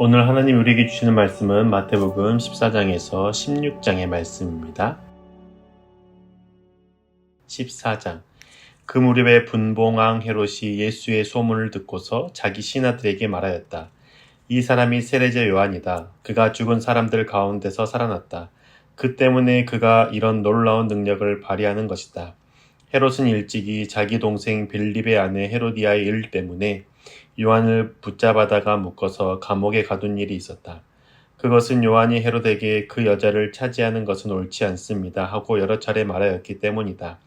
오늘 하나님 우리에게 주시는 말씀은 마태복음 14장에서 16장의 말씀입니다. 14장. 그 무렵에 분봉왕 헤롯이 예수의 소문을 듣고서 자기 신하들에게 말하였다. 이 사람이 세례자 요한이다. 그가 죽은 사람들 가운데서 살아났다. 그 때문에 그가 이런 놀라운 능력을 발휘하는 것이다. 헤롯은 일찍이 자기 동생 빌립의 아내 헤로디아의 일 때문에 요한을 붙잡아다가 묶어서 감옥에 가둔 일이 있었다. 그것은 요한이 헤롯에게 그 여자를 차지하는 것은 옳지 않습니다 하고 여러 차례 말하였기 때문이다.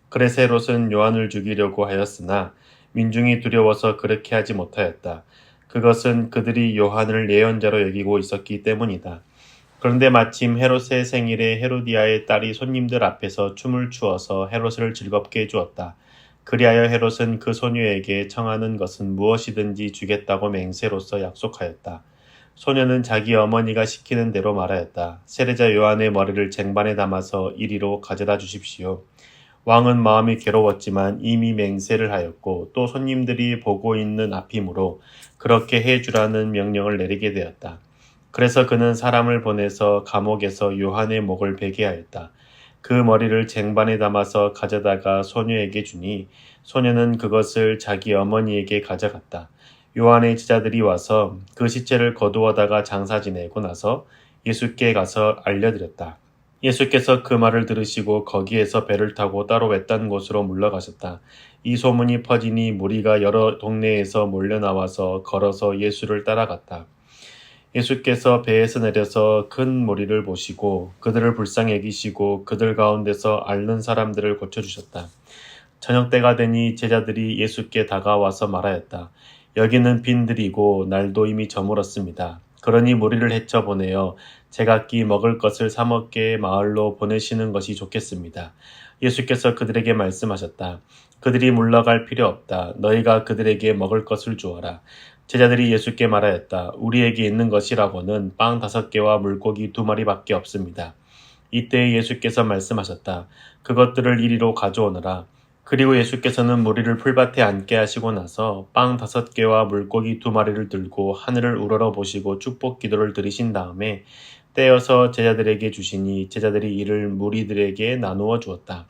그래서 헤롯은 요한을 죽이려고 하였으나 민중이 두려워서 그렇게 하지 못하였다. 그것은 그들이 요한을 예언자로 여기고 있었기 때문이다. 그런데 마침 헤롯의 생일에 헤로디아의 딸이 손님들 앞에서 춤을 추어서 헤롯을 즐겁게 해주었다. 그리하여 헤롯은 그 소녀에게 청하는 것은 무엇이든지 주겠다고 맹세로서 약속하였다. 소녀는 자기 어머니가 시키는 대로 말하였다. 세례자 요한의 머리를 쟁반에 담아서 이리로 가져다 주십시오. 왕은 마음이 괴로웠지만 이미 맹세를 하였고 또 손님들이 보고 있는 앞이므로 그렇게 해주라는 명령을 내리게 되었다. 그래서 그는 사람을 보내서 감옥에서 요한의 목을 베게 하였다. 그 머리를 쟁반에 담아서 가져다가 소녀에게 주니 소녀는 그것을 자기 어머니에게 가져갔다. 요한의 제자들이 와서 그 시체를 거두어다가 장사 지내고 나서 예수께 가서 알려드렸다. 예수께서 그 말을 들으시고 거기에서 배를 타고 따로 외딴 곳으로 물러가셨다. 이 소문이 퍼지니 무리가 여러 동네에서 몰려나와서 걸어서 예수를 따라갔다. 예수께서 배에서 내려서 큰 무리를 보시고 그들을 불쌍히 여기시고 그들 가운데서 앓는 사람들을 고쳐주셨다. 저녁 때가 되니 제자들이 예수께 다가와서 말하였다. 여기는 빈들이고 날도 이미 저물었습니다. 그러니 무리를 헤쳐보내어 제각기 먹을 것을 사 먹게 마을로 보내시는 것이 좋겠습니다. 예수께서 그들에게 말씀하셨다. 그들이 물러갈 필요 없다. 너희가 그들에게 먹을 것을 주어라. 제자들이 예수께 말하였다. 우리에게 있는 것이라고는 빵 5개와 물고기 2마리밖에 없습니다. 이때 예수께서 말씀하셨다. 그것들을 이리로 가져오너라. 그리고 예수께서는 무리를 풀밭에 앉게 하시고 나서 빵 5개와 물고기 2마리를 들고 하늘을 우러러 보시고 축복 기도를 드리신 다음에 떼어서 제자들에게 주시니 제자들이 이를 무리들에게 나누어 주었다.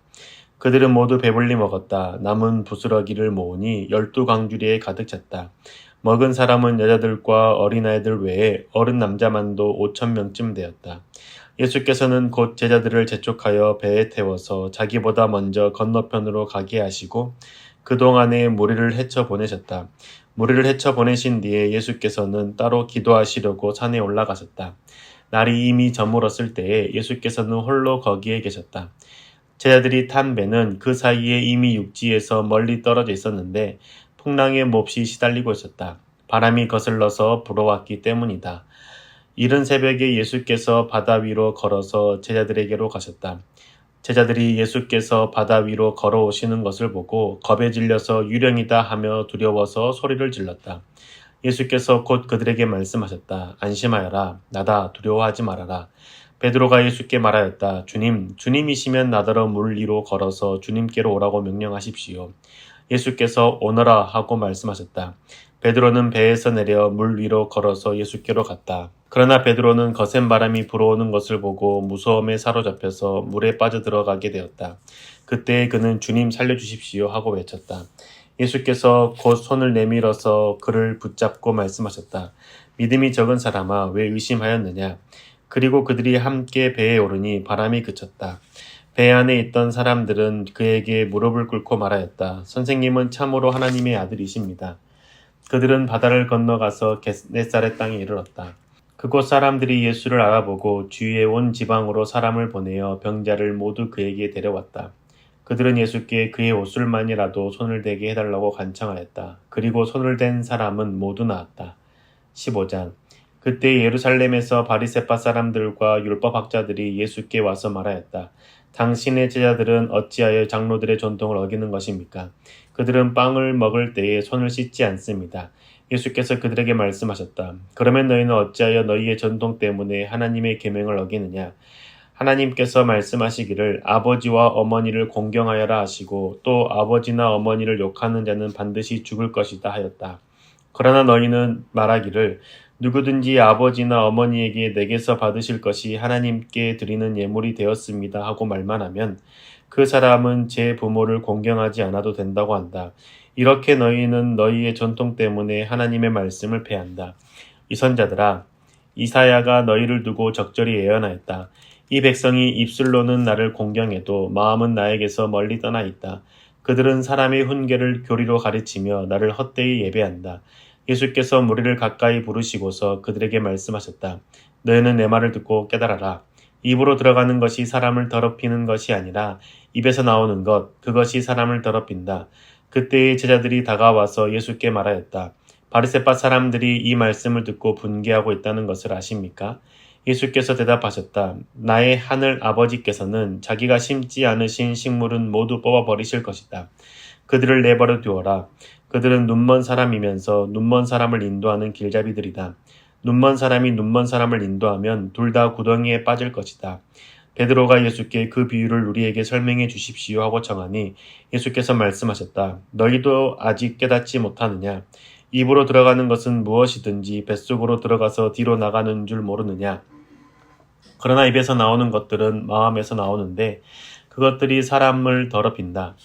그들은 모두 배불리 먹었다. 남은 부스러기를 모으니 12광주리에 가득 찼다. 먹은 사람은 여자들과 어린아이들 외에 어른 남자만도 5,000명쯤 되었다. 예수께서는 곧 제자들을 재촉하여 배에 태워서 자기보다 먼저 건너편으로 가게 하시고 그동안에 무리를 헤쳐 보내셨다. 무리를 헤쳐 보내신 뒤에 예수께서는 따로 기도하시려고 산에 올라가셨다. 날이 이미 저물었을 때에 예수께서는 홀로 거기에 계셨다. 제자들이 탄 배는 그 사이에 이미 육지에서 멀리 떨어져 있었는데 풍랑에 몹시 시달리고 있었다. 바람이 거슬러서 불어왔기 때문이다. 이른 새벽에 예수께서 바다 위로 걸어서 제자들에게로 가셨다. 제자들이 예수께서 바다 위로 걸어오시는 것을 보고 겁에 질려서 유령이다 하며 두려워서 소리를 질렀다. 예수께서 곧 그들에게 말씀하셨다. 안심하여라. 나다. 두려워하지 말아라. 베드로가 예수께 말하였다. 주님, 주님이시면 나더러 물 위로 걸어서 주님께로 오라고 명령하십시오. 예수께서 오너라 하고 말씀하셨다. 베드로는 배에서 내려 물 위로 걸어서 예수께로 갔다. 그러나 베드로는 거센 바람이 불어오는 것을 보고 무서움에 사로잡혀서 물에 빠져들어가게 되었다. 그때 그는 주님 살려주십시오 하고 외쳤다. 예수께서 곧 손을 내밀어서 그를 붙잡고 말씀하셨다. 믿음이 적은 사람아 왜 의심하였느냐. 그리고 그들이 함께 배에 오르니 바람이 그쳤다. 배 안에 있던 사람들은 그에게 무릎을 꿇고 말하였다. 선생님은 참으로 하나님의 아들이십니다. 그들은 바다를 건너가서 겟네사렛 땅에 이르렀다. 그곳 사람들이 예수를 알아보고 주위에 온 지방으로 사람을 보내어 병자를 모두 그에게 데려왔다. 그들은 예수께 그의 옷술만이라도 손을 대게 해달라고 간청하였다. 그리고 손을 댄 사람은 모두 나았다. 15장. 그때 예루살렘에서 바리새파 사람들과 율법학자들이 예수께 와서 말하였다. 당신의 제자들은 어찌하여 장로들의 전통을 어기는 것입니까? 그들은 빵을 먹을 때에 손을 씻지 않습니다. 예수께서 그들에게 말씀하셨다. 그러면 너희는 어찌하여 너희의 전통 때문에 하나님의 계명을 어기느냐? 하나님께서 말씀하시기를 아버지와 어머니를 공경하여라 하시고 또 아버지나 어머니를 욕하는 자는 반드시 죽을 것이다 하였다. 그러나 너희는 말하기를 누구든지 아버지나 어머니에게 내게서 받으실 것이 하나님께 드리는 예물이 되었습니다 하고 말만 하면 그 사람은 제 부모를 공경하지 않아도 된다고 한다. 이렇게 너희는 너희의 전통 때문에 하나님의 말씀을 폐한다. 이 선자들아, 이사야가 너희를 두고 적절히 예언하였다. 이 백성이 입술로는 나를 공경해도 마음은 나에게서 멀리 떠나 있다. 그들은 사람의 훈계를 교리로 가르치며 나를 헛되이 예배한다. 예수께서 무리를 가까이 부르시고서 그들에게 말씀하셨다. 너희는 내 말을 듣고 깨달아라. 입으로 들어가는 것이 사람을 더럽히는 것이 아니라 입에서 나오는 것, 그것이 사람을 더럽힌다. 그때의 제자들이 다가와서 예수께 말하였다. 바리새파 사람들이 이 말씀을 듣고 분개하고 있다는 것을 아십니까? 예수께서 대답하셨다. 나의 하늘 아버지께서는 자기가 심지 않으신 식물은 모두 뽑아버리실 것이다. 그들을 내버려 두어라. 그들은 눈먼 사람이면서 눈먼 사람을 인도하는 길잡이들이다. 눈먼 사람이 눈먼 사람을 인도하면 둘 다 구덩이에 빠질 것이다. 베드로가 예수께 그 비유를 우리에게 설명해 주십시오 하고 청하니 예수께서 말씀하셨다. 너희도 아직 깨닫지 못하느냐? 입으로 들어가는 것은 무엇이든지 뱃속으로 들어가서 뒤로 나가는 줄 모르느냐? 그러나 입에서 나오는 것들은 마음에서 나오는데 그것들이 사람을 더럽힌다.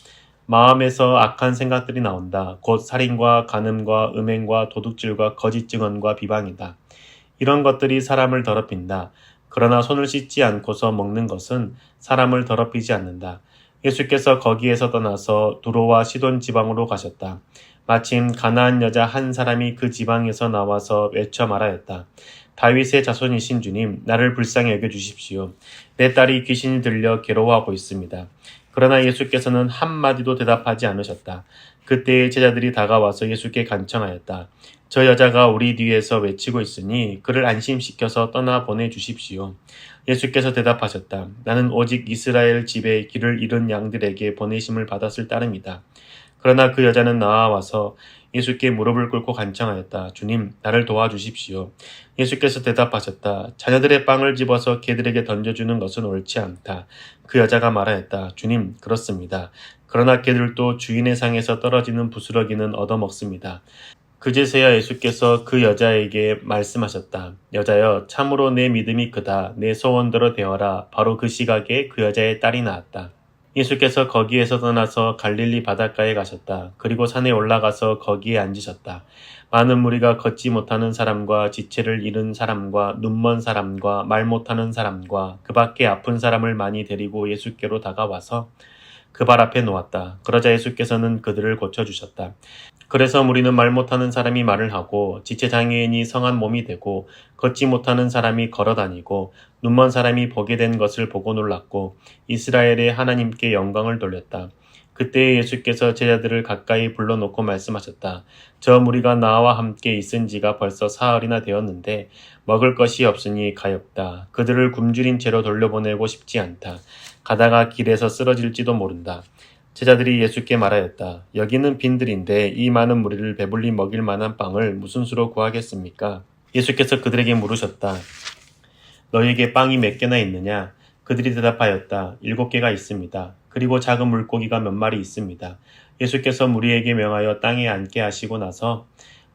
마음에서 악한 생각들이 나온다. 곧 살인과 간음과 음행과 도둑질과 거짓 증언과 비방이다. 이런 것들이 사람을 더럽힌다. 그러나 손을 씻지 않고서 먹는 것은 사람을 더럽히지 않는다. 예수께서 거기에서 떠나서 두로와 시돈 지방으로 가셨다. 마침 가나안 여자 한 사람이 그 지방에서 나와서 외쳐 말하였다. 다윗의 자손이신 주님, 나를 불쌍히 여겨주십시오. 내 딸이 귀신이 들려 괴로워하고 있습니다. 그러나 예수께서는 한마디도 대답하지 않으셨다. 그때의 제자들이 다가와서 예수께 간청하였다. 저 여자가 우리 뒤에서 외치고 있으니 그를 안심시켜서 떠나 보내주십시오. 예수께서 대답하셨다. 나는 오직 이스라엘 집에 길을 잃은 양들에게 보내심을 받았을 따름이다. 그러나 그 여자는 나와서 예수께 무릎을 꿇고 간청하였다. 주님, 나를 도와주십시오. 예수께서 대답하셨다. 자녀들의 빵을 집어서 개들에게 던져주는 것은 옳지 않다. 그 여자가 말하였다. 주님, 그렇습니다. 그러나 개들도 주인의 상에서 떨어지는 부스러기는 얻어먹습니다. 그제서야 예수께서 그 여자에게 말씀하셨다. 여자여, 참으로 내 믿음이 크다. 내 소원대로 되어라. 바로 그 시각에 그 여자의 딸이 나았다. 예수께서 거기에서 떠나서 갈릴리 바닷가에 가셨다. 그리고 산에 올라가서 거기에 앉으셨다. 많은 무리가 걷지 못하는 사람과 지체를 잃은 사람과 눈먼 사람과 말 못하는 사람과 그 밖에 아픈 사람을 많이 데리고 예수께로 다가와서 그 발 앞에 놓았다. 그러자 예수께서는 그들을 고쳐주셨다. 그래서 무리는 말 못하는 사람이 말을 하고 지체장애인이 성한 몸이 되고 걷지 못하는 사람이 걸어다니고 눈먼 사람이 보게 된 것을 보고 놀랐고 이스라엘의 하나님께 영광을 돌렸다. 그때 예수께서 제자들을 가까이 불러놓고 말씀하셨다. 저 무리가 나와 함께 있은 지가 벌써 사흘이나 되었는데 먹을 것이 없으니 가엾다. 그들을 굶주린 채로 돌려보내고 싶지 않다. 가다가 길에서 쓰러질지도 모른다. 제자들이 예수께 말하였다. 여기는 빈들인데 이 많은 무리를 배불리 먹일 만한 빵을 무슨 수로 구하겠습니까? 예수께서 그들에게 물으셨다. 너희에게 빵이 몇 개나 있느냐? 그들이 대답하였다. 7개가 있습니다. 그리고 작은 물고기가 몇 마리 있습니다. 예수께서 무리에게 명하여 땅에 앉게 하시고 나서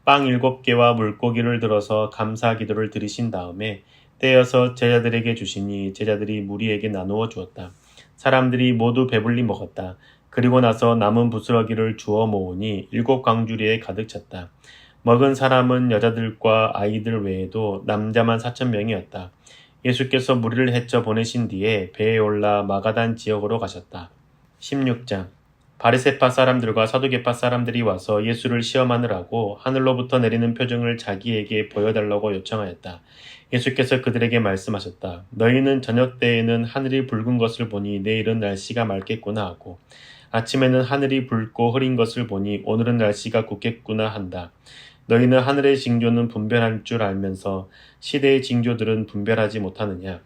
빵 7개와 물고기를 들어서 감사 기도를 드리신 다음에 떼어서 제자들에게 주시니 제자들이 무리에게 나누어 주었다. 사람들이 모두 배불리 먹었다. 그리고 나서 남은 부스러기를 주워 모으니 7광주리에 가득 찼다. 먹은 사람은 여자들과 아이들 외에도 남자만 4,000명이었다. 예수께서 무리를 헤쳐 보내신 뒤에 배에 올라 마가단 지역으로 가셨다. 16장 바리새파 사람들과 사두개파 사람들이 와서 예수를 시험하느라고 하늘로부터 내리는 표징을 자기에게 보여달라고 요청하였다. 예수께서 그들에게 말씀하셨다. 너희는 저녁 때에는 하늘이 붉은 것을 보니 내일은 날씨가 맑겠구나 하고 아침에는 하늘이 붉고 흐린 것을 보니 오늘은 날씨가 굳겠구나 한다. 너희는 하늘의 징조는 분별할 줄 알면서 시대의 징조들은 분별하지 못하느냐.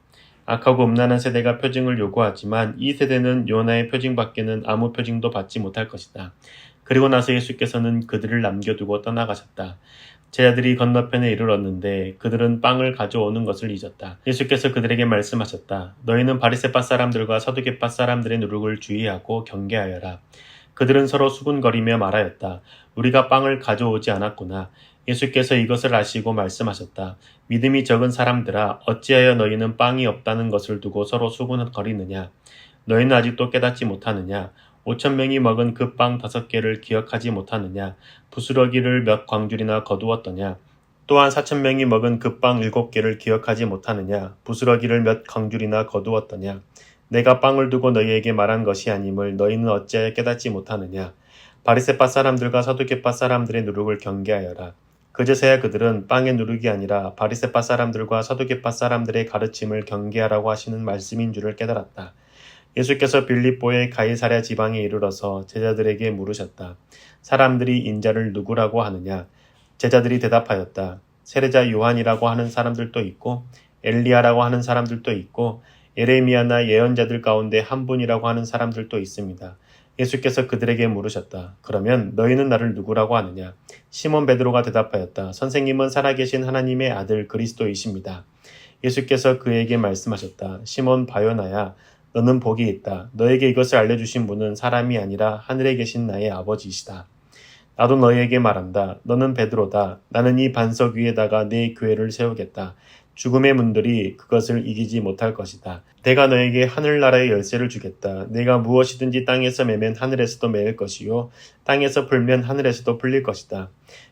악하고 음란한 세대가 표징을 요구하지만 이 세대는 요나의 표징밖에는 아무 표징도 받지 못할 것이다. 그리고 나서 예수께서는 그들을 남겨두고 떠나가셨다. 제자들이 건너편에 이르렀는데 그들은 빵을 가져오는 것을 잊었다. 예수께서 그들에게 말씀하셨다. 너희는 바리새파 사람들과 사두개파 사람들의 누룩을 주의하고 경계하여라. 그들은 서로 수군거리며 말하였다. 우리가 빵을 가져오지 않았구나. 예수께서 이것을 아시고 말씀하셨다. 믿음이 적은 사람들아, 어찌하여 너희는 빵이 없다는 것을 두고 서로 수군거리느냐? 너희는 아직도 깨닫지 못하느냐? 5,000명이 먹은 그 빵 5개를 기억하지 못하느냐? 부스러기를 몇 광줄이나 거두었더냐? 또한 4,000명이 먹은 그 빵 7개를 기억하지 못하느냐? 부스러기를 몇 광줄이나 거두었더냐? 내가 빵을 두고 너희에게 말한 것이 아님을 너희는 어찌하여 깨닫지 못하느냐? 바리새파 사람들과 사두개파 사람들의 누룩을 경계하여라. 그제서야 그들은 빵의 누룩이 아니라 바리새파 사람들과 사두개파 사람들의 가르침을 경계하라고 하시는 말씀인 줄을 깨달았다. 예수께서 빌립보의 가이사랴 지방에 이르러서 제자들에게 물으셨다. 사람들이 인자를 누구라고 하느냐? 제자들이 대답하였다. 세례자 요한이라고 하는 사람들도 있고 엘리야라고 하는 사람들도 있고 예레미야나 예언자들 가운데 한 분이라고 하는 사람들도 있습니다. 예수께서 그들에게 물으셨다. 그러면 너희는 나를 누구라고 하느냐? 시몬 베드로가 대답하였다. 선생님은 살아계신 하나님의 아들 그리스도이십니다. 예수께서 그에게 말씀하셨다. 시몬 바요나야, 너는 복이 있다. 너에게 이것을 알려주신 분은 사람이 아니라 하늘에 계신 나의 아버지이시다. 나도 너희에게 말한다. 너는 베드로다. 나는 이 반석 위에다가 내 교회를 세우겠다. 죽음의 문들이 그것을 이기지 못할 것이다. 내가 너에게 하늘나라의 열쇠를 주겠다. 내가 무엇이든지 땅에서 매면 하늘에서도 매일 것이요 땅에서 풀면 하늘에서도 풀릴 것이다.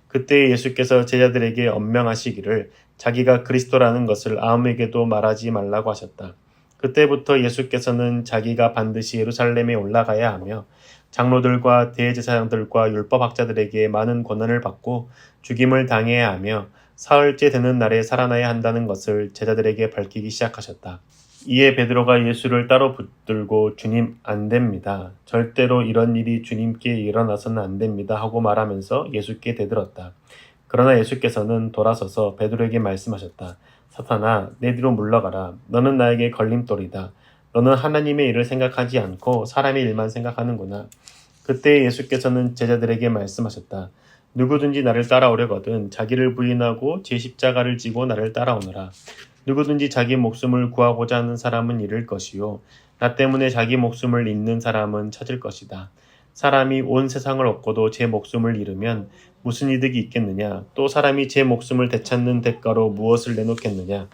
그때 예수께서 제자들에게 엄명하시기를 자기가 그리스도라는 것을 아무에게도 말하지 말라고 하셨다. 그때부터 예수께서는 자기가 반드시 예루살렘에 올라가야 하며 장로들과 대제사장들과 율법학자들에게 많은 고난을 받고 죽임을 당해야 하며 사흘째 되는 날에 살아나야 한다는 것을 제자들에게 밝히기 시작하셨다. 이에 베드로가 예수를 따로 붙들고 주님 안 됩니다. 절대로 이런 일이 주님께 일어나서는 안 됩니다 하고 말하면서 예수께 대들었다. 그러나 예수께서는 돌아서서 베드로에게 말씀하셨다. 사탄아, 내 뒤로 물러가라. 너는 나에게 걸림돌이다. 너는 하나님의 일을 생각하지 않고 사람의 일만 생각하는구나. 그때 예수께서는 제자들에게 말씀하셨다. 누구든지 나를 따라오려거든 자기를 부인하고 제 십자가를 지고 나를 따라오너라. 누구든지 자기 목숨을 구하고자 하는 사람은 잃을 것이요 나 때문에 자기 목숨을 잃는 사람은 찾을 것이다. 사람이 온 세상을 얻고도 제 목숨을 잃으면 무슨 이득이 있겠느냐? 또 사람이 제 목숨을 되찾는 대가로 무엇을 내놓겠느냐?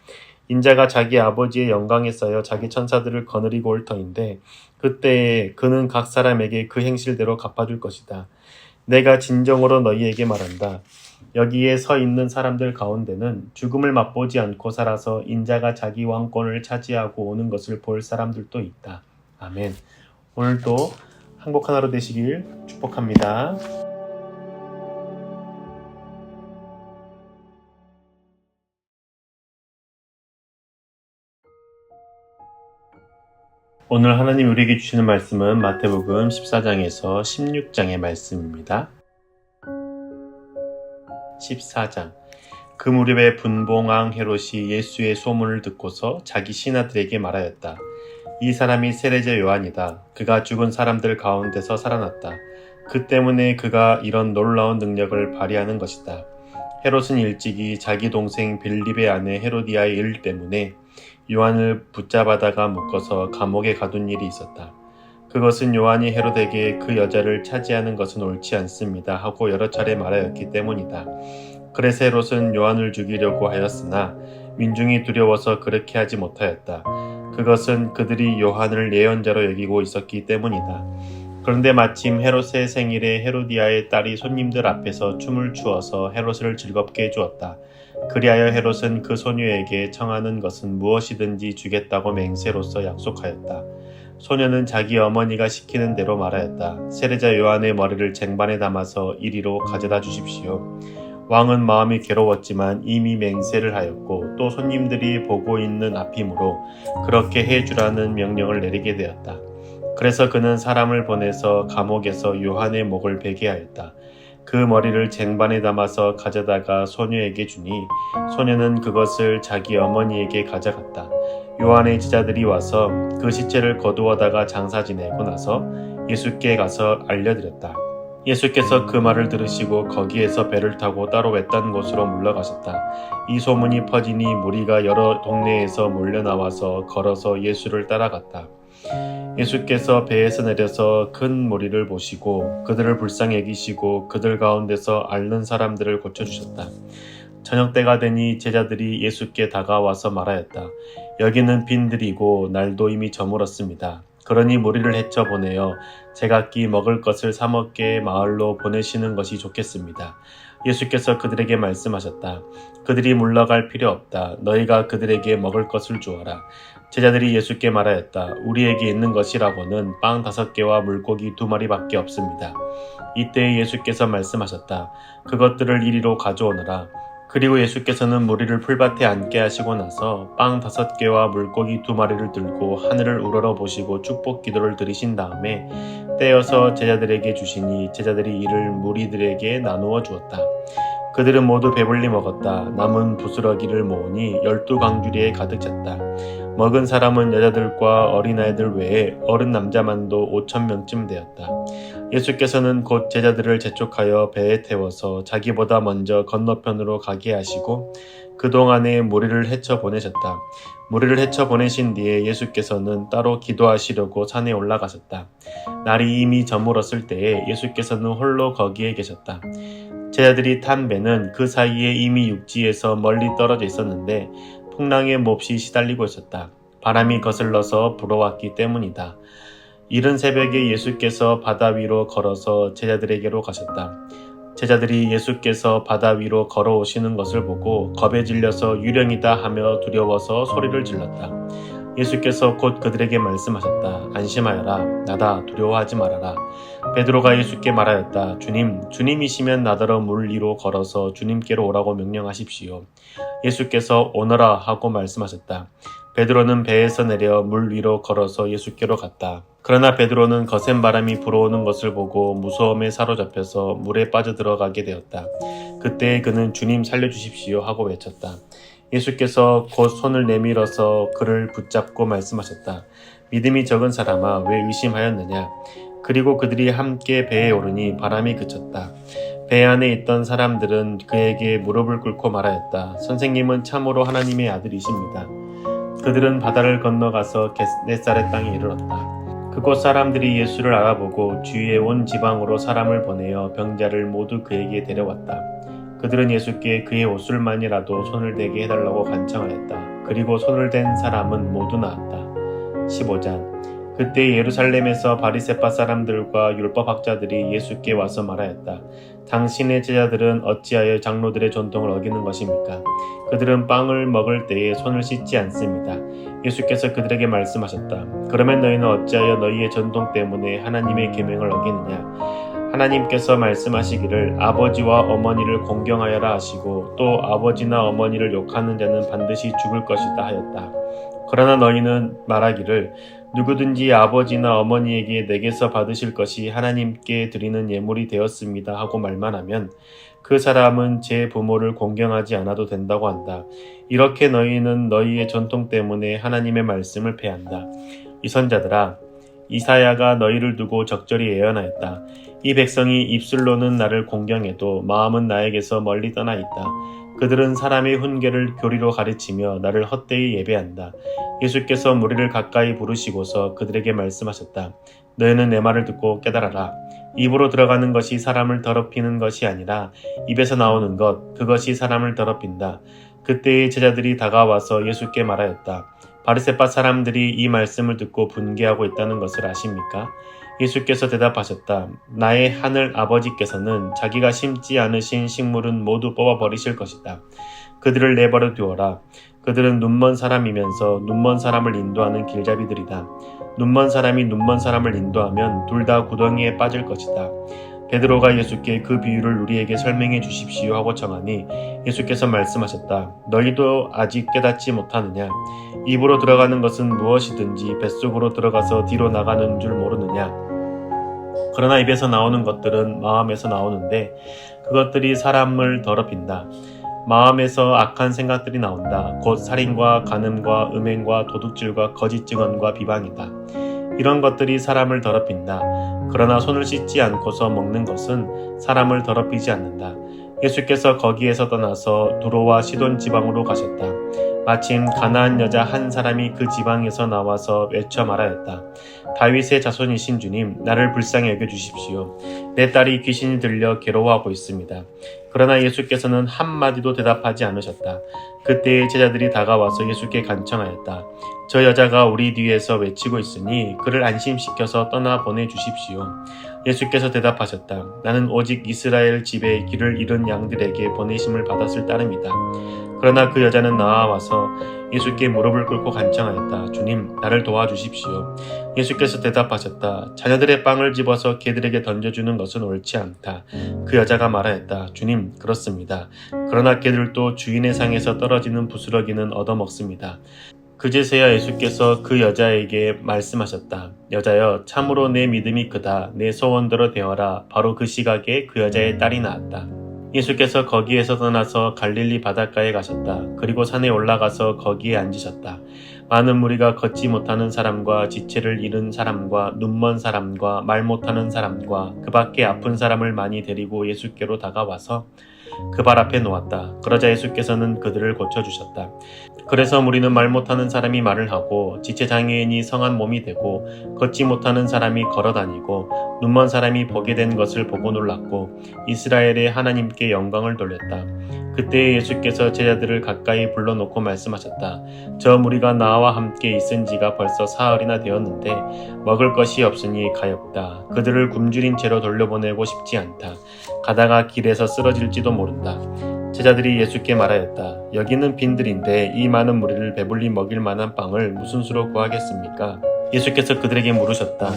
인자가 자기 아버지의 영광에 쌓여 자기 천사들을 거느리고 올 터인데 그때에 그는 각 사람에게 그 행실대로 갚아줄 것이다. 내가 진정으로 너희에게 말한다. 여기에 서 있는 사람들 가운데는 죽음을 맛보지 않고 살아서 인자가 자기 왕권을 차지하고 오는 것을 볼 사람들도 있다. 아멘. 오늘도 행복한 하루 되시길 축복합니다. 오늘 하나님 우리에게 주시는 말씀은 마태복음 14장에서 16장의 말씀입니다. 14장. 그 무렵에 분봉왕 헤롯이 예수의 소문을 듣고서 자기 신하들에게 말하였다. 이 사람이 세례자 요한이다. 그가 죽은 사람들 가운데서 살아났다. 그 때문에 그가 이런 놀라운 능력을 발휘하는 것이다. 헤롯은 일찍이 자기 동생 빌립의 아내 헤로디아의 일 때문에 요한을 붙잡아다가 묶어서 감옥에 가둔 일이 있었다. 그것은 요한이 헤롯에게 그 여자를 차지하는 것은 옳지 않습니다 하고 여러 차례 말하였기 때문이다. 그래서 헤롯은 요한을 죽이려고 하였으나 민중이 두려워서 그렇게 하지 못하였다. 그것은 그들이 요한을 예언자로 여기고 있었기 때문이다. 그런데 마침 헤롯의 생일에 헤로디아의 딸이 손님들 앞에서 춤을 추어서 헤롯을 즐겁게 해주었다. 그리하여 헤롯은 그 소녀에게 청하는 것은 무엇이든지 주겠다고 맹세로서 약속하였다. 소녀는 자기 어머니가 시키는 대로 말하였다. 세례자 요한의 머리를 쟁반에 담아서 이리로 가져다 주십시오. 왕은 마음이 괴로웠지만 이미 맹세를 하였고 또 손님들이 보고 있는 앞이므로 그렇게 해주라는 명령을 내리게 되었다. 그래서 그는 사람을 보내서 감옥에서 요한의 목을 베게 하였다. 그 머리를 쟁반에 담아서 가져다가 소녀에게 주니 소녀는 그것을 자기 어머니에게 가져갔다. 요한의 제자들이 와서 그 시체를 거두어다가 장사 지내고 나서 예수께 가서 알려드렸다. 예수께서 그 말을 들으시고 거기에서 배를 타고 따로 외딴 곳으로 물러가셨다. 이 소문이 퍼지니 무리가 여러 동네에서 몰려나와서 걸어서 예수를 따라갔다. 예수께서 배에서 내려서 큰 무리를 보시고 그들을 불쌍히 여기시고 그들 가운데서 앓는 사람들을 고쳐주셨다. 저녁 때가 되니 제자들이 예수께 다가와서 말하였다. 여기는 빈들이고 날도 이미 저물었습니다. 그러니 무리를 헤쳐 보내어 제각기 먹을 것을 사 먹게 마을로 보내시는 것이 좋겠습니다. 예수께서 그들에게 말씀하셨다. 그들이 물러갈 필요 없다. 너희가 그들에게 먹을 것을 주어라. 제자들이 예수께 말하였다. 우리에게 있는 것이라고는 빵 5개와 물고기 2마리밖에 없습니다. 이때 예수께서 말씀하셨다. 그것들을 이리로 가져오너라. 그리고 예수께서는 무리를 풀밭에 앉게 하시고 나서 빵 5개와 물고기 2마리를 들고 하늘을 우러러 보시고 축복 기도를 드리신 다음에 떼어서 제자들에게 주시니 제자들이 이를 무리들에게 나누어 주었다. 그들은 모두 배불리 먹었다. 남은 부스러기를 모으니 12강주리에 가득 찼다. 먹은 사람은 여자들과 어린아이들 외에 어른 남자만도 5,000명쯤 되었다. 예수께서는 곧 제자들을 재촉하여 배에 태워서 자기보다 먼저 건너편으로 가게 하시고 그동안에 무리를 헤쳐 보내셨다. 무리를 헤쳐 보내신 뒤에 예수께서는 따로 기도하시려고 산에 올라가셨다. 날이 이미 저물었을 때에 예수께서는 홀로 거기에 계셨다. 제자들이 탄 배는 그 사이에 이미 육지에서 멀리 떨어져 있었는데 풍랑에 몹시 시달리고 있었다. 바람이 거슬러서 불어왔기 때문이다. 이른 새벽에 예수께서 바다 위로 걸어서 제자들에게로 가셨다. 제자들이 예수께서 바다 위로 걸어오시는 것을 보고 겁에 질려서 유령이다 하며 두려워서 소리를 질렀다. 예수께서 곧 그들에게 말씀하셨다. 안심하여라. 나다. 두려워하지 말아라. 베드로가 예수께 말하였다. 주님, 주님이시면 나더러 물 위로 걸어서 주님께로 오라고 명령하십시오. 예수께서 오너라 하고 말씀하셨다. 베드로는 배에서 내려 물 위로 걸어서 예수께로 갔다. 그러나 베드로는 거센 바람이 불어오는 것을 보고 무서움에 사로잡혀서 물에 빠져들어가게 되었다. 그때 그는 주님 살려주십시오 하고 외쳤다. 예수께서 곧 손을 내밀어서 그를 붙잡고 말씀하셨다. 믿음이 적은 사람아, 왜 의심하였느냐? 그리고 그들이 함께 배에 오르니 바람이 그쳤다. 배 안에 있던 사람들은 그에게 무릎을 꿇고 말하였다. 선생님은 참으로 하나님의 아들이십니다. 그들은 바다를 건너가서 겟네사렛 땅에 이르렀다. 그곳 사람들이 예수를 알아보고 주위에 온 지방으로 사람을 보내어 병자를 모두 그에게 데려왔다. 그들은 예수께 그의 옷을만이라도 손을 대게 해달라고 간청하였다. 그리고 손을 댄 사람은 모두 나았다. 15장. 그때 예루살렘에서 바리새파 사람들과 율법학자들이 예수께 와서 말하였다. 당신의 제자들은 어찌하여 장로들의 전통을 어기는 것입니까? 그들은 빵을 먹을 때에 손을 씻지 않습니다. 예수께서 그들에게 말씀하셨다. 그러면 너희는 어찌하여 너희의 전통 때문에 하나님의 계명을 어기느냐? 하나님께서 말씀하시기를 아버지와 어머니를 공경하여라 하시고 또 아버지나 어머니를 욕하는 자는 반드시 죽을 것이다 하였다. 그러나 너희는 말하기를 누구든지 아버지나 어머니에게 내게서 받으실 것이 하나님께 드리는 예물이 되었습니다 하고 말만 하면 그 사람은 제 부모를 공경하지 않아도 된다고 한다. 이렇게 너희는 너희의 전통 때문에 하나님의 말씀을 패한다. 이 선자들아, 이사야가 너희를 두고 적절히 예언하였다. 이 백성이 입술로는 나를 공경해도 마음은 나에게서 멀리 떠나 있다. 그들은 사람의 훈계를 교리로 가르치며 나를 헛되이 예배한다. 예수께서 무리를 가까이 부르시고서 그들에게 말씀하셨다. 너희는 내 말을 듣고 깨달아라. 입으로 들어가는 것이 사람을 더럽히는 것이 아니라 입에서 나오는 것, 그것이 사람을 더럽힌다. 그때의 제자들이 다가와서 예수께 말하였다. 바리새파 사람들이 이 말씀을 듣고 분개하고 있다는 것을 아십니까? 예수께서 대답하셨다. 나의 하늘 아버지께서는 자기가 심지 않으신 식물은 모두 뽑아버리실 것이다. 그들을 내버려 두어라. 그들은 눈먼 사람이면서 눈먼 사람을 인도하는 길잡이들이다. 눈먼 사람이 눈먼 사람을 인도하면 둘 다 구덩이에 빠질 것이다. 베드로가 예수께 그 비유를 우리에게 설명해 주십시오 하고 청하니 예수께서 말씀하셨다. 너희도 아직 깨닫지 못하느냐? 입으로 들어가는 것은 무엇이든지 뱃속으로 들어가서 뒤로 나가는 줄 모르느냐? 그러나 입에서 나오는 것들은 마음에서 나오는데 그것들이 사람을 더럽힌다. 마음에서 악한 생각들이 나온다. 곧 살인과 간음과 음행과 도둑질과 거짓 증언과 비방이다. 이런 것들이 사람을 더럽힌다. 그러나 손을 씻지 않고서 먹는 것은 사람을 더럽히지 않는다. 예수께서 거기에서 떠나서 두로와 시돈 지방으로 가셨다. 마침 가나안 여자 한 사람이 그 지방에서 나와서 외쳐 말하였다. 다윗의 자손이신 주님, 나를 불쌍히 여겨주십시오. 내 딸이 귀신이 들려 괴로워하고 있습니다. 그러나 예수께서는 한마디도 대답하지 않으셨다. 그때의 제자들이 다가와서 예수께 간청하였다. 저 여자가 우리 뒤에서 외치고 있으니 그를 안심시켜서 떠나 보내주십시오. 예수께서 대답하셨다. 나는 오직 이스라엘 집에 길을 잃은 양들에게 보내심을 받았을 따름이다. 그러나 그 여자는 나와서 예수께 무릎을 꿇고 간청하였다. 주님, 나를 도와주십시오. 예수께서 대답하셨다. 자녀들의 빵을 집어서 개들에게 던져주는 것은 옳지 않다. 그 여자가 말하였다. 주님, 그렇습니다. 그러나 개들도 주인의 상에서 떨어지는 부스러기는 얻어먹습니다. 그제서야 예수께서 그 여자에게 말씀하셨다. 여자여, 참으로 내 믿음이 크다. 내 소원대로 되어라. 바로 그 시각에 그 여자의 딸이 나았다. 예수께서 거기에서 떠나서 갈릴리 바닷가에 가셨다. 그리고 산에 올라가서 거기에 앉으셨다. 많은 무리가 걷지 못하는 사람과 지체를 잃은 사람과 눈먼 사람과 말 못하는 사람과 그 밖에 아픈 사람을 많이 데리고 예수께로 다가와서 그 발 앞에 놓았다. 그러자 예수께서는 그들을 고쳐주셨다. 그래서 무리는 말 못하는 사람이 말을 하고 지체장애인이 성한 몸이 되고 걷지 못하는 사람이 걸어다니고 눈먼 사람이 보게 된 것을 보고 놀랐고 이스라엘의 하나님께 영광을 돌렸다. 그때 예수께서 제자들을 가까이 불러놓고 말씀하셨다. 저 무리가 나와 함께 있은 지가 벌써 사흘이나 되었는데 먹을 것이 없으니 가엾다. 그들을 굶주린 채로 돌려보내고 싶지 않다. 가다가 길에서 쓰러질지도 모른다. 제자들이 예수께 말하였다. 여기는 빈들인데 이 많은 무리를 배불리 먹일 만한 빵을 무슨 수로 구하겠습니까? 예수께서 그들에게 물으셨다.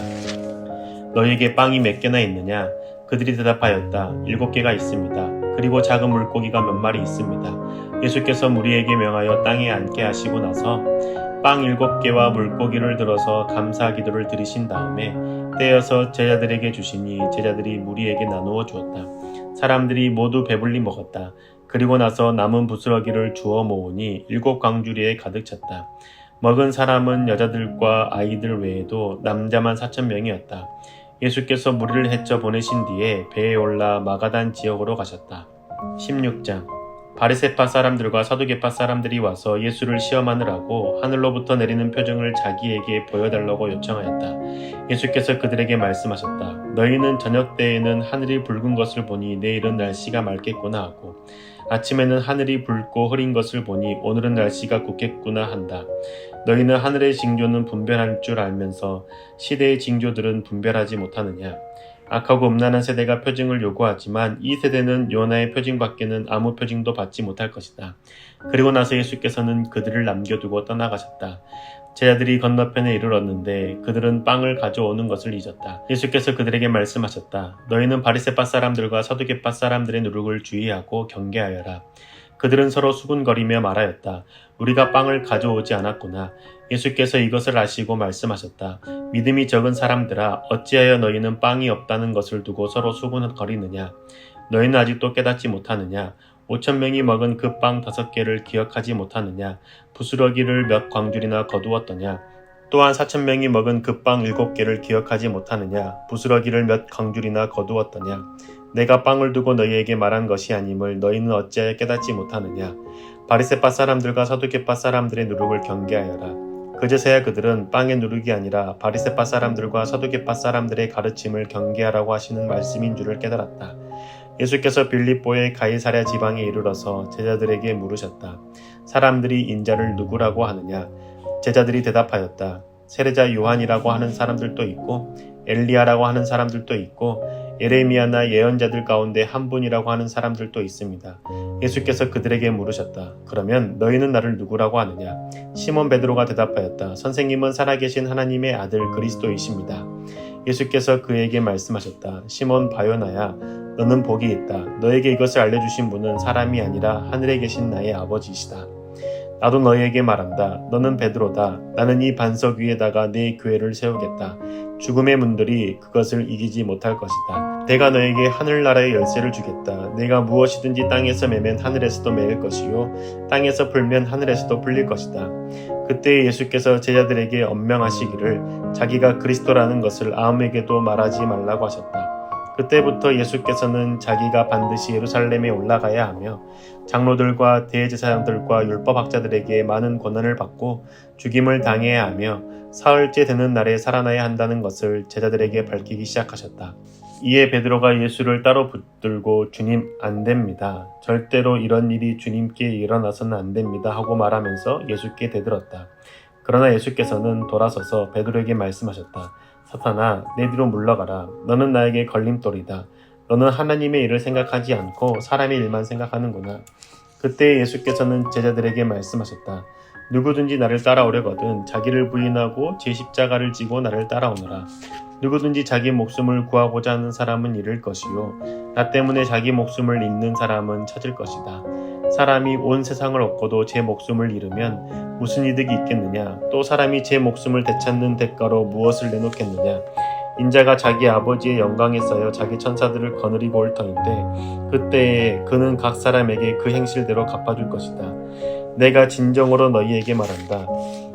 너희에게 빵이 몇 개나 있느냐? 그들이 대답하였다. 7개가 있습니다. 그리고 작은 물고기가 몇 마리 있습니다. 예수께서 무리에게 명하여 땅에 앉게 하시고 나서 빵 7개와 물고기를 들어서 감사 기도를 드리신 다음에 떼어서 제자들에게 주시니 제자들이 무리에게 나누어 주었다. 사람들이 모두 배불리 먹었다. 그리고 나서 남은 부스러기를 주워 모으니 7광주리에 가득 찼다. 먹은 사람은 여자들과 아이들 외에도 남자만 4,000명이었다. 예수께서 무리를 헤쳐 보내신 뒤에 배에 올라 마가단 지역으로 가셨다. 16장 바리새파 사람들과 사두개파 사람들이 와서 예수를 시험하느라고 하늘로부터 내리는 표징을 자기에게 보여달라고 요청하였다. 예수께서 그들에게 말씀하셨다. 너희는 저녁 때에는 하늘이 붉은 것을 보니 내일은 날씨가 맑겠구나 하고 아침에는 하늘이 붉고 흐린 것을 보니 오늘은 날씨가 굳겠구나 한다. 너희는 하늘의 징조는 분별할 줄 알면서 시대의 징조들은 분별하지 못하느냐. 악하고 음란한 세대가 표징을 요구하지만 이 세대는 요나의 표징밖에는 아무 표징도 받지 못할 것이다. 그리고 나서 예수께서는 그들을 남겨두고 떠나가셨다. 제자들이 건너편에 이르렀는데 그들은 빵을 가져오는 것을 잊었다. 예수께서 그들에게 말씀하셨다. 너희는 바리새파 사람들과 사두개파 사람들의 누룩을 주의하고 경계하여라. 그들은 서로 수군거리며 말하였다. 우리가 빵을 가져오지 않았구나. 예수께서 이것을 아시고 말씀하셨다. 믿음이 적은 사람들아, 어찌하여 너희는 빵이 없다는 것을 두고 서로 수군거리느냐. 너희는 아직도 깨닫지 못하느냐. 5,000명이 먹은 그 빵 5개를 기억하지 못하느냐. 부스러기를 몇 광줄이나 거두었더냐. 또한 4,000명이 먹은 그 빵 7개를 기억하지 못하느냐. 부스러기를 몇 광줄이나 거두었더냐. 내가 빵을 두고 너희에게 말한 것이 아님을 너희는 어찌하여 깨닫지 못하느냐. 바리새파 사람들과 사두개파 사람들의 누룩을 경계하여라. 그제서야 그들은 빵의 누룩이 아니라 바리새파 사람들과 사두개파 사람들의 가르침을 경계하라고 하시는 말씀인 줄을 깨달았다. 예수께서 빌립보의 가이사랴 지방에 이르러서 제자들에게 물으셨다. 사람들이 인자를 누구라고 하느냐? 제자들이 대답하였다. 세례자 요한이라고 하는 사람들도 있고 엘리야라고 하는 사람들도 있고 예레미야나 예언자들 가운데 한 분이라고 하는 사람들도 있습니다. 예수께서 그들에게 물으셨다. 그러면 너희는 나를 누구라고 하느냐? 시몬 베드로가 대답하였다. 선생님은 살아계신 하나님의 아들 그리스도이십니다. 예수께서 그에게 말씀하셨다. 시몬 바요나야, 너는 복이 있다. 너에게 이것을 알려주신 분은 사람이 아니라 하늘에 계신 나의 아버지이시다. 나도 너희에게 말한다. 너는 베드로다. 나는 이 반석 위에다가 내 교회를 세우겠다. 죽음의 문들이 그것을 이기지 못할 것이다. 내가 너에게 하늘나라의 열쇠를 주겠다. 내가 무엇이든지 땅에서 매면 하늘에서도 매일 것이요 땅에서 풀면 하늘에서도 풀릴 것이다. 그때 예수께서 제자들에게 엄명하시기를 자기가 그리스도라는 것을 아무에게도 말하지 말라고 하셨다. 그때부터 예수께서는 자기가 반드시 예루살렘에 올라가야 하며 장로들과 대제사장들과 율법학자들에게 많은 고난을 받고 죽임을 당해야 하며 사흘째 되는 날에 살아나야 한다는 것을 제자들에게 밝히기 시작하셨다. 이에 베드로가 예수를 따로 붙들고 주님 안 됩니다. 절대로 이런 일이 주님께 일어나서는 안 됩니다 하고 말하면서 예수께 대들었다. 그러나 예수께서는 돌아서서 베드로에게 말씀하셨다. 사탄아, 내 뒤로 물러가라. 너는 나에게 걸림돌이다. 너는 하나님의 일을 생각하지 않고 사람의 일만 생각하는구나. 그때 예수께서는 제자들에게 말씀하셨다. 누구든지 나를 따라오려거든 자기를 부인하고 제 십자가를 지고 나를 따라오너라. 누구든지 자기 목숨을 구하고자 하는 사람은 잃을 것이요 나 때문에 자기 목숨을 잃는 사람은 찾을 것이다. 사람이 온 세상을 얻고도 제 목숨을 잃으면 무슨 이득이 있겠느냐? 또 사람이 제 목숨을 되찾는 대가로 무엇을 내놓겠느냐? 인자가 자기 아버지의 영광에 쌓여 자기 천사들을 거느리고 올 터인데 그때에 그는 각 사람에게 그 행실대로 갚아줄 것이다. 내가 진정으로 너희에게 말한다.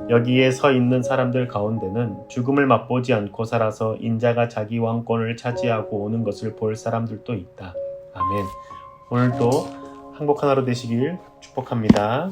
여기에 서 있는 사람들 가운데는 죽음을 맛보지 않고 살아서 인자가 자기 왕권을 차지하고 오는 것을 볼 사람들도 있다. 아멘. 오늘도 행복한 하루 되시길 축복합니다.